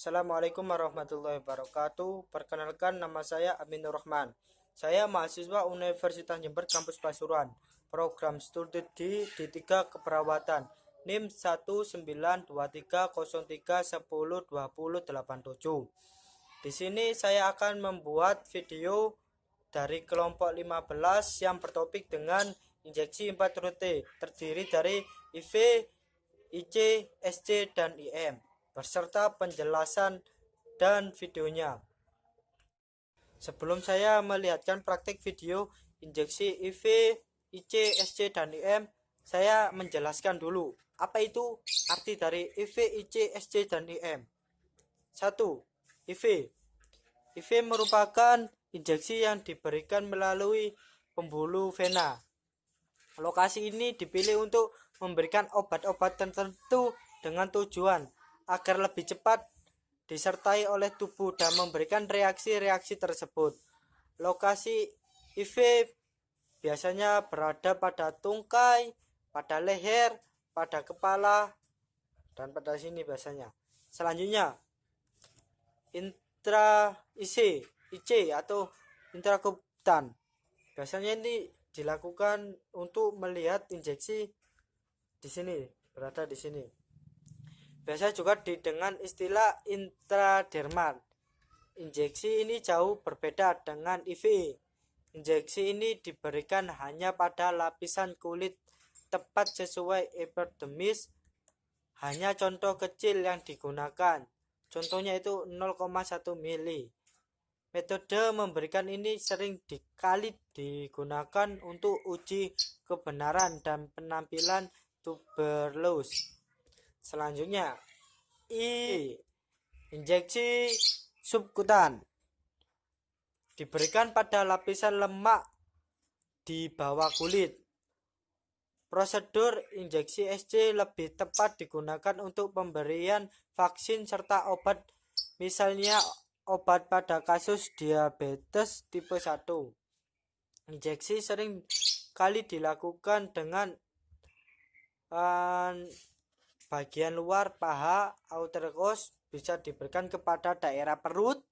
Assalamualaikum warahmatullahi wabarakatuh. Perkenalkan, nama saya Aminur Rahman. Saya mahasiswa Universitas Jember Kampus Pasuruan, program studi di D3 Keperawatan, NIM 19230310287. Di sini saya akan membuat video dari kelompok 15 yang bertopik dengan injeksi 4 rute, terdiri dari IV, IC, SC, dan IM, beserta penjelasan dan videonya. Sebelum saya melihatkan praktik video injeksi IV, IC, SC, dan IM, saya menjelaskan dulu apa itu arti dari IV, IC, SC, dan IM. 1. IV. IV merupakan injeksi yang diberikan melalui pembuluh vena. Lokasi ini dipilih untuk memberikan obat-obat tertentu dengan tujuan agar lebih cepat disertai oleh tubuh dan memberikan reaksi-reaksi tersebut. Lokasi IV biasanya berada pada tungkai, pada leher, pada kepala, dan pada sini biasanya. Selanjutnya, IC atau intrakutan. Biasanya ini dilakukan untuk melihat injeksi di sini, berada di sini. Biasa juga dengan istilah intradermal. Injeksi ini jauh berbeda dengan IV. Injeksi ini diberikan hanya pada lapisan kulit tepat sesuai epidermis. Hanya contoh kecil yang digunakan. Contohnya itu 0,1 mili. Metode memberikan ini sering kali digunakan untuk uji kebenaran dan penampilan tuberkulus. Selanjutnya, injeksi subkutan diberikan pada lapisan lemak di bawah kulit. Prosedur injeksi SC lebih tepat digunakan untuk pemberian vaksin serta obat, misalnya obat pada kasus diabetes tipe 1. Injeksi sering kali dilakukan dengan bagian luar paha, uterus, bisa diberikan kepada daerah perut.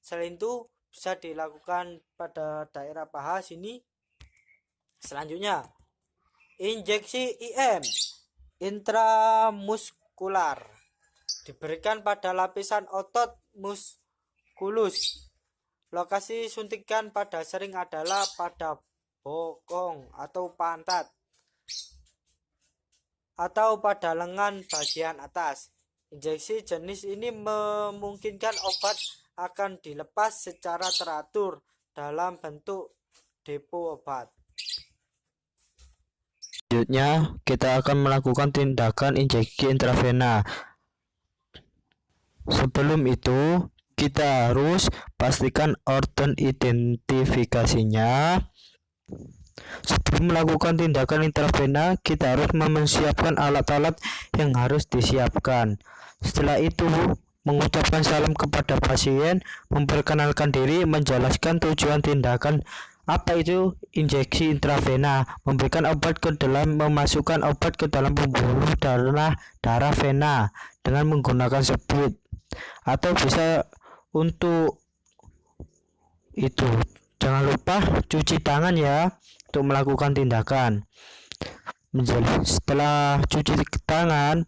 Selain itu bisa dilakukan pada daerah paha sini. Selanjutnya, injeksi IM intramuskular diberikan pada lapisan otot muskulus. Lokasi suntikan pada sering adalah pada bokong atau pantat atau pada lengan bagian atas. Injeksi jenis ini memungkinkan obat akan dilepas secara teratur dalam bentuk depo obat. Selanjutnya, kita akan melakukan tindakan injeksi intravena. Sebelum itu, kita harus pastikan orden identifikasinya. Sebelum melakukan tindakan intravena, kita harus mempersiapkan alat-alat yang harus disiapkan. Setelah itu, mengucapkan salam kepada pasien, memperkenalkan diri, menjelaskan tujuan tindakan. Apa itu injeksi intravena? Memberikan obat ke dalam, memasukkan obat ke dalam pembuluh darah vena dengan menggunakan speed, atau bisa untuk itu. Jangan lupa cuci tangan ya untuk melakukan tindakan. Setelah cuci tangan,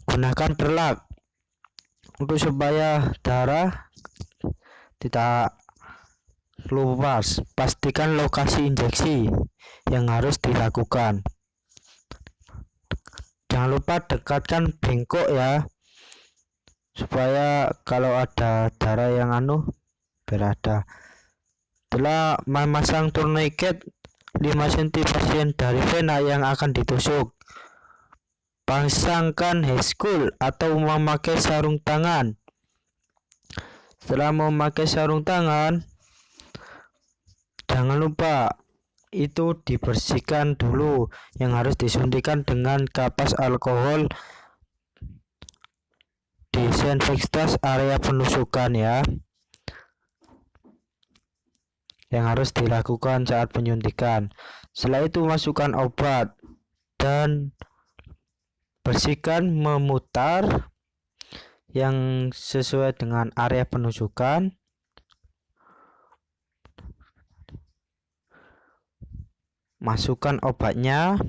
gunakan perlak untuk supaya darah tidak lupas. Pastikan lokasi injeksi yang harus dilakukan. Jangan lupa dekatkan bengkok ya, supaya kalau ada darah yang berada. Setelah memasang tourniquet 5 cm pasien dari vena yang akan ditusuk, pasangkan heskul atau memakai sarung tangan. Setelah memakai sarung tangan, jangan lupa itu dibersihkan dulu, yang harus disuntikan dengan kapas alkohol, disinfektan area penusukan ya, yang harus dilakukan saat penyuntikan. Setelah itu masukkan obat dan bersihkan memutar yang sesuai dengan area penusukan. Masukkan obatnya.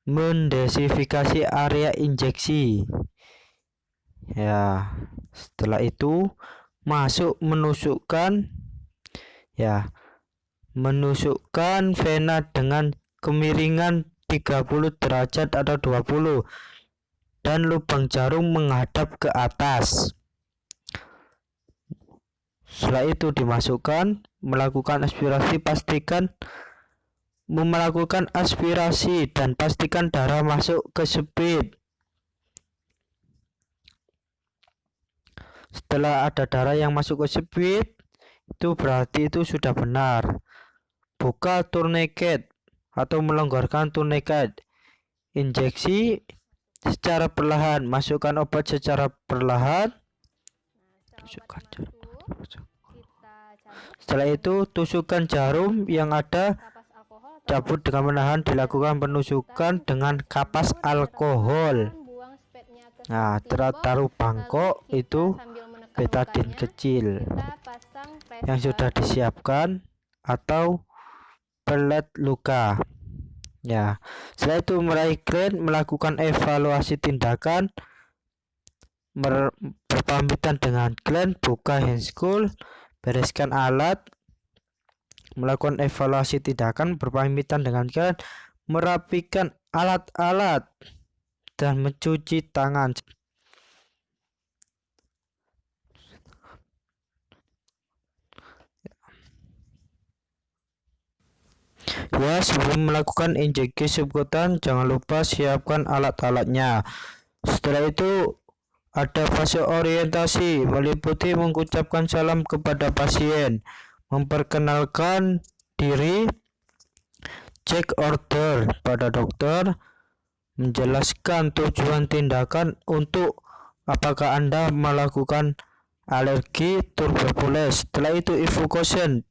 Mendesinfeksi area injeksi. Ya, setelah itu menusukkan vena dengan kemiringan 30 derajat atau 20 dan lubang jarum menghadap ke atas. Setelah itu dimasukkan, melakukan aspirasi dan pastikan darah masuk ke speed. Setelah ada darah yang masuk ke speed, itu berarti itu sudah benar. Buka tourniquet atau melonggarkan tourniquet. Injeksi secara perlahan, masukkan obat secara perlahan. Setelah itu tusukkan jarum yang ada, cabut dengan menahan, dilakukan penusukan dengan kapas alkohol. Nah, taruh bangkok itu betadin kecil yang sudah disiapkan atau pelet luka. Ya, setelah itu meraih klien, melakukan evaluasi tindakan, berpamitan dengan klien, buka handschool, bereskan alat, melakukan evaluasi tindakan, berpamitan dengan klien, merapikan alat-alat, dan mencuci tangan. Ya, sebelum melakukan injeksi subkutan, jangan lupa siapkan alat-alatnya. Setelah itu ada fase orientasi, meliputi mengucapkan salam kepada pasien, memperkenalkan diri, cek order pada dokter, menjelaskan tujuan tindakan untuk apakah Anda melakukan alergi tuberkulosis. Setelah itu evaluation,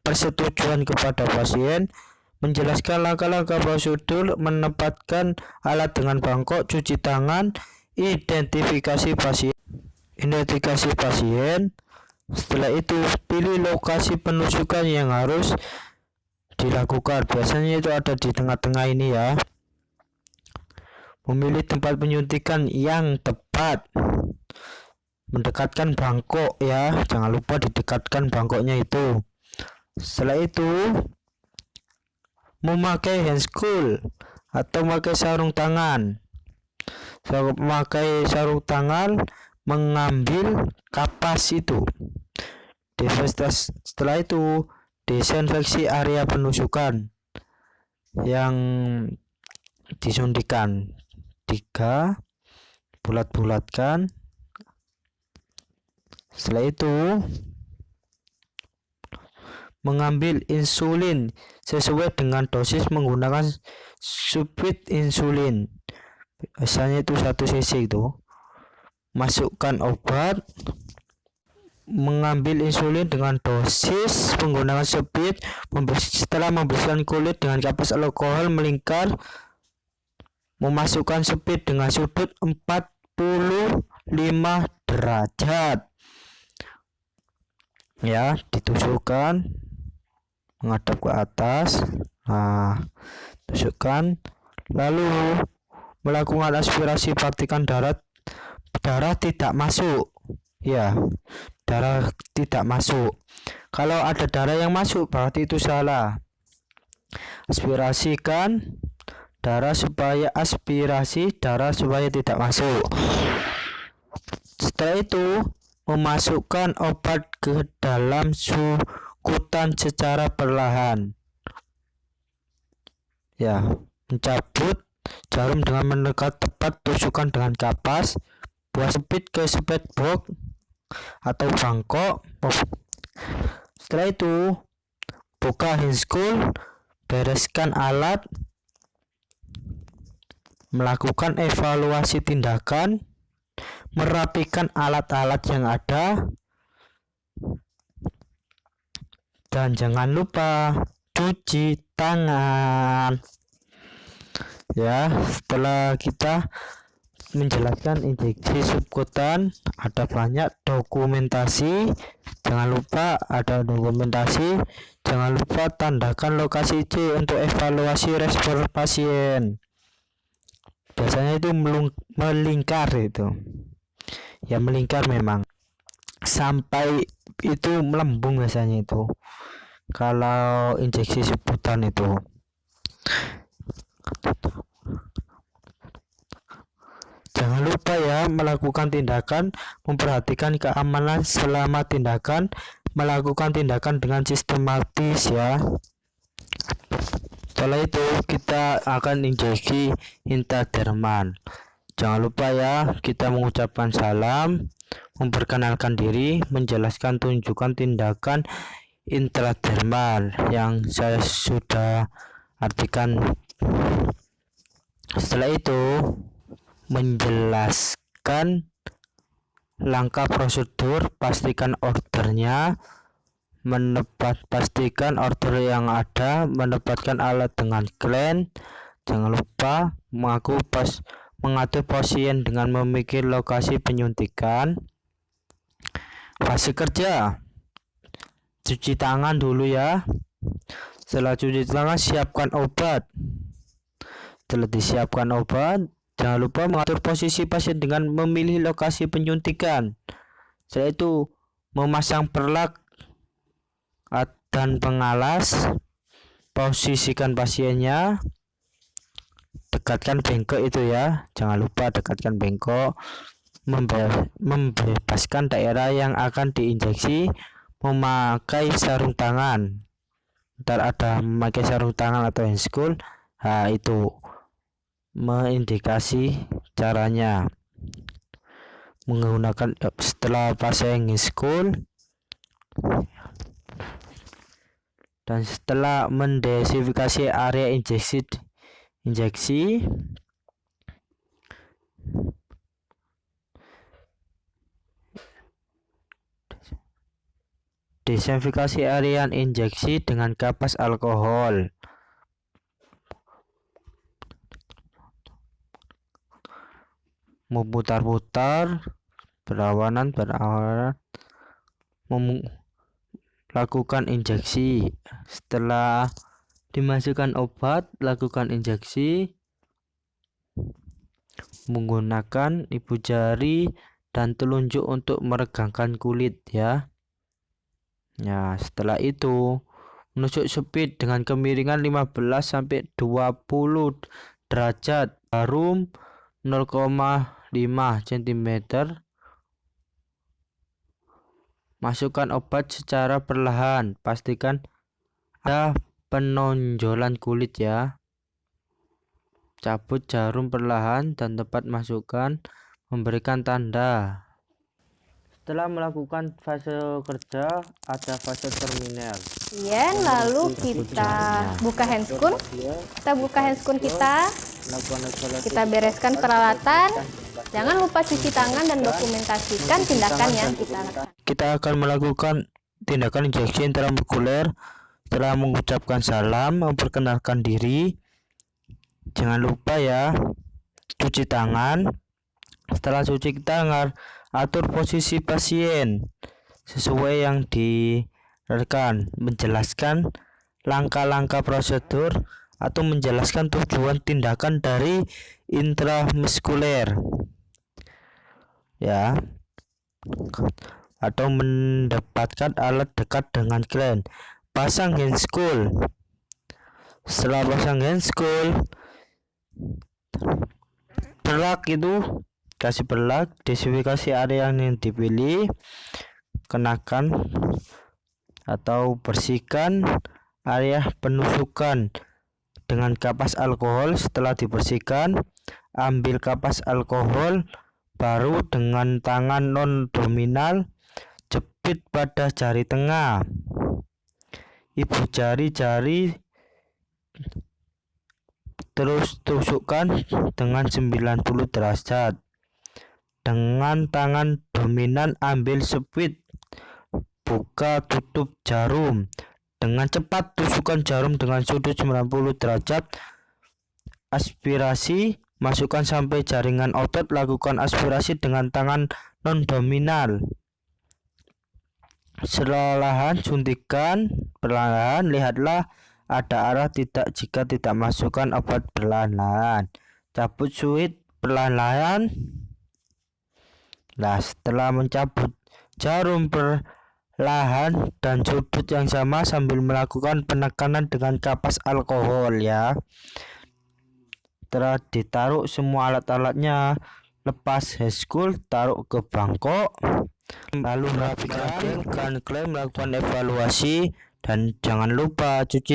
persetujuan kepada pasien, menjelaskan langkah-langkah prosedur, menempatkan alat dengan bangkok, cuci tangan, identifikasi pasien. Setelah itu pilih lokasi penusukan yang harus dilakukan. Biasanya itu ada di tengah-tengah ini ya. Memilih tempat penyuntikan yang tepat, mendekatkan bangkok ya, jangan lupa didekatkan bangkoknya itu. Setelah itu memakai handschool atau memakai sarung tangan. Memakai sarung tangan, mengambil kapas itu. Setelah itu desinfeksi area penusukan yang disuntikan. 3 bulat-bulatkan. Setelah itu mengambil insulin sesuai dengan dosis menggunakan subit insulin. Biasanya itu 1 cc itu. Masukkan obat, mengambil insulin dengan dosis menggunakan subit. Setelah membersihkan kulit dengan kapas alkohol melingkar, memasukkan speed dengan sudut 45 derajat. Ya, ditusukkan menghadap ke atas. Nah, tusukkan, lalu melakukan aspirasi, pastikan darah tidak masuk. Ya, darah tidak masuk. Kalau ada darah yang masuk berarti itu salah. Aspirasikan darah supaya tidak masuk. Setelah itu memasukkan obat ke dalam subkutan secara perlahan. Ya, mencabut jarum dengan mendekat tepat, tusukan dengan kapas, buat speed ke speed box atau bangkok. Setelah itu buka handschool, bereskan alat, melakukan evaluasi tindakan, merapikan alat-alat yang ada, dan jangan lupa cuci tangan. Ya, setelah kita menjelaskan injeksi subkutan, ada banyak dokumentasi. Jangan lupa ada dokumentasi. Jangan lupa tandakan lokasi C untuk evaluasi respon pasien. Biasanya itu melingkar itu. Ya melingkar memang. Sampai itu melembung biasanya itu. Kalau injeksi subkutan itu. Jangan lupa ya melakukan tindakan, memperhatikan keamanan selama tindakan, melakukan tindakan dengan sistematis ya. Setelah itu kita akan injeksi intradermal. Jangan lupa ya kita mengucapkan salam, memperkenalkan diri, menjelaskan tunjukkan tindakan intradermal yang saya sudah artikan. Setelah itu menjelaskan langkah prosedur, pastikan ordernya, pastikan order yang ada, menempatkan alat dengan clean. Jangan lupa mengatur pasien dengan memikir lokasi penyuntikan. Fase kerja, cuci tangan dulu ya. Setelah cuci tangan, siapkan obat. Setelah disiapkan obat, jangan lupa mengatur posisi pasien dengan memilih lokasi penyuntikan. Setelah itu memasang perlak dan pengalas, posisikan pasiennya, dekatkan bengkok itu ya, jangan lupa dekatkan bengkok, membebaskan daerah yang akan diinjeksi, memakai sarung tangan. Ntar ada memakai sarung tangan atau handscool, itu mengindikasi caranya menggunakan. Setelah pasang handscool dan setelah mendesinfeksi area injeksi, desinfeksi area injeksi dengan kapas alkohol. Memutar-putar berawanan lakukan injeksi. Setelah dimasukkan obat, lakukan injeksi menggunakan ibu jari dan telunjuk untuk meregangkan kulit ya. Ya, setelah itu menusuk speed dengan kemiringan 15 sampai 20 derajat, jarum 0,5 cm. Masukkan obat secara perlahan, pastikan ada penonjolan kulit ya. Cabut jarum perlahan dan tepat masukkan, memberikan tanda. Setelah melakukan fase kerja, ada fase terminal. Ya, lalu kita buka handscoon. Kita bereskan peralatan. Jangan lupa cuci tangan dan dokumentasikan tindakan yang kita lakukan. Kita akan melakukan tindakan injeksi intramuskuler. Setelah mengucapkan salam, memperkenalkan diri. Jangan lupa ya cuci tangan. Setelah cuci tangan, atur posisi pasien sesuai yang direkan, menjelaskan langkah-langkah prosedur atau menjelaskan tujuan tindakan dari intramuskuler ya, atau mendapatkan alat dekat dengan klien. Pasang handscool. Setelah pasang handscool, perlak itu kasih perlak, desinfeksi area yang dipilih, kenakan atau bersihkan area penusukan dengan kapas alkohol. Setelah dibersihkan, ambil kapas alkohol, baru dengan tangan non dominal jepit pada jari tengah, ibu jari terus tusukkan dengan 90 derajat. Dengan tangan dominan ambil speed, buka tutup jarum. Dengan cepat tusukkan jarum dengan sudut 90 derajat. Aspirasi masukkan sampai jaringan otot. Lakukan aspirasi dengan tangan non-dominal. Perlahan suntikan perlahan. Lihatlah ada arah tidak jika tidak masukkan obat perlahan-lahan. Cabut suit perlahan-lahan. Nah, setelah mencabut jarum perlahan dan sudut yang sama sambil melakukan penekanan dengan kapas alkohol ya. Setelah ditaruh semua alat-alatnya, lepas heskul, taruh ke bangkok, lalu merapikan klaim, melakukan evaluasi, dan jangan lupa cuci